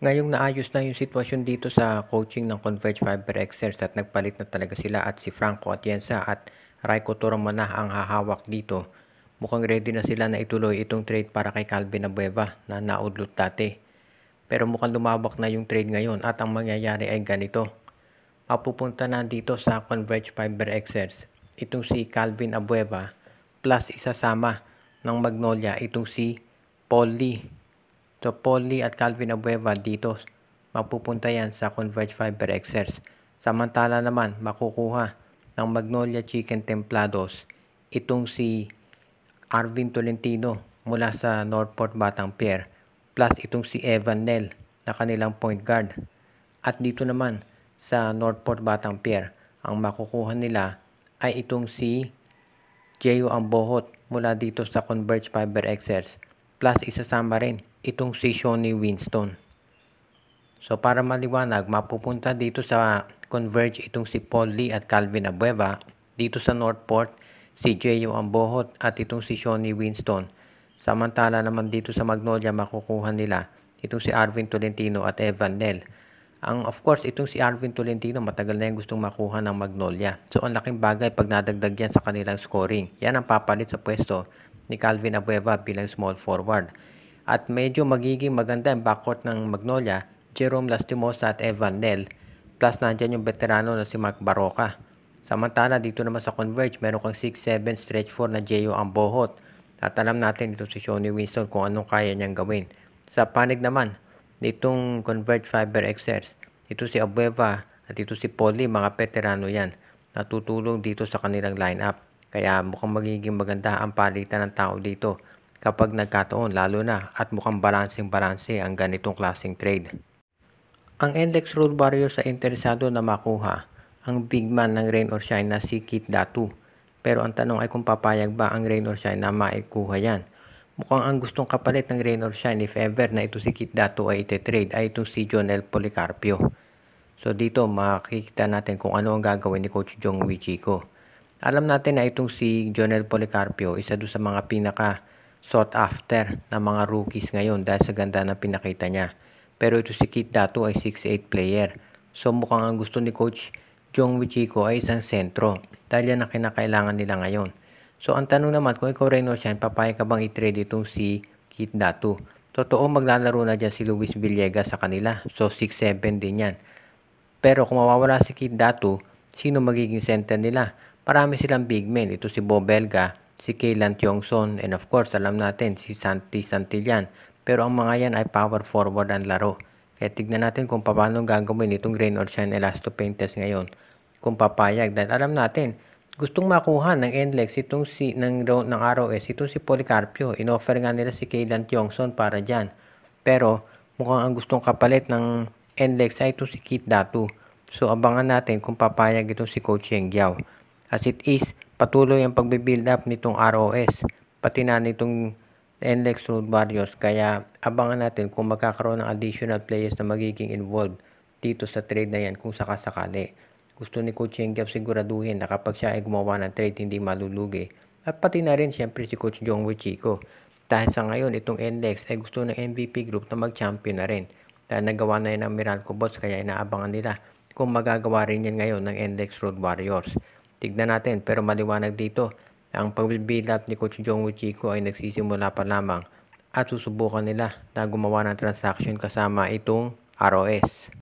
Ngayong naayos na yung sitwasyon dito sa coaching ng Converge Fiber Xers at nagpalit na talaga sila at si Franco Atienza at Raiko Toromona na ang hahawak dito. Mukhang ready na sila na ituloy itong trade para kay Calvin Abueva na naudlot dati. Pero mukhang lumawak na yung trade ngayon at ang mangyayari ay ganito. Mapupunta na dito sa Converge Fiber Xers itong si Calvin Abueva plus isasama ng Magnolia itong si Paul Lee. So, Paul Lee at Calvin Abueva dito, mapupunta yan sa Converge Fiber Xers. Samantala naman, makukuha ng Magnolia Chicken Templados itong si Arvin Tolentino mula sa Northport Batangpier plus itong si Evan Nel na kanilang point guard. At dito naman sa Northport Batangpier, ang makukuha nila ay itong si Jeyo Ambohot mula dito sa Converge Fiber Xers plus isasama rin itong si Shawnee Winston. So para maliwanag, mapupunta dito sa Converge itong si Paul Lee at Calvin Abueva. Dito sa Northport, si Jeyo Ambohot at itong si Shawnee Winston. Samantala naman dito sa Magnolia, makukuha nila itong si Arvin Tolentino at Evan Nel. Of course, itong si Arvin Tolentino, matagal na yung gustong makuha ng Magnolia. So ang laking bagay pag nadagdag yan sa kanilang scoring. Yan ang papalit sa pwesto ni Calvin Abueva bilang small forward. At medyo magiging maganda ang backcourt ng Magnolia, Jerome Lastimosa at Evan Nel, plus nandyan yung veterano na si Mark Baroka. Samantala dito naman sa Converge, meron kang 6'7 stretch 4 na Jeyo Ambohot. At alam natin ito si Shawnee Winston kung anong kaya niyang gawin. Sa panig naman, nitong Converge Fiber Xers, ito si Abueva at ito si Paul Lee, mga veterano yan. Natutulong dito sa kanilang lineup. Kaya mukhang magiging maganda ang palitan ng tao dito kapag nagkataon, lalo na at mukhang balanseng-balanse ang ganitong klaseng trade. Ang NLEX Road Warriors ay interesado na makuha ang big man ng Rain or Shine na si Kit Datu. Pero ang tanong ay kung papayag ba ang Rain or Shine na maikuha yan. Mukhang ang gustong kapalit ng Rain or Shine if ever na ito si Kit Datu ay ite-trade ay itong si Jonel Policarpio. So dito makikita natin kung ano ang gagawin ni Coach Jong Wichico. Alam natin na itong si Jonel Policarpio isa doon sa mga pinaka sought after na mga rookies ngayon dahil sa ganda na pinakita niya. Pero ito si Kit Datu ay 6'8 player. So mukhang ang gusto ni Coach Jong Wichico ay isang sentro dahil yan ang kinakailangan nila ngayon. So ang tanong naman, kung ikaw Rain or Shine, papayag ka bang i-trade itong si Kit Datu? Totoo, maglalaro na dyan si Luis Villegas sa kanila. So 6'7 din yan. Pero kung mawawala si Kit Datu, sino magiging center nila? Marami silang big men. Ito si Bo Belga, si Kaylan Tiongson, and of course, alam natin si Santi Santillan. Pero ang mga yan ay power forward ang laro. Kaya tignan natin kung paano gagawin itong Rain or Shine Elasto Painters ngayon. Kung papayag. Dahil alam natin, gustong makuha ng NLEX itong ng ROS, itong si Policarpio. Inoffer nga nila si Kaylan Tiongson para dyan. Pero mukhang ang gustong kapalit ng NLEX ay itong si Kit Datu. So abangan natin kung papayag itong si Coach Yeng Giao. As it is, patuloy ang pagbe-build up nitong ROS, pati na nitong NLEX Road Warriors. Kaya abangan natin kung magkakaroon ng additional players na magiging involved dito sa trade na yan kung sakasakali. Gusto ni Coach Yeng Giao siguraduhin na kapag siya ay gumawa ng trade, hindi malulugi. At pati na rin siyempre si Coach Jong Wichico. Dahil sa ngayon, itong NLEX ay gusto ng MVP group na mag-champion na rin. Dahil nagawa na yan ng Meralco Bots, kaya inaabangan nila kung magagawa rin yan ngayon ng NLEX Road Warriors. Tignan natin, pero maliwanag dito, ang pag-build up ni Coach Jong Wichico ay nagsisimula pa lamang at susubukan nila na gumawa ng transaction kasama itong ROS.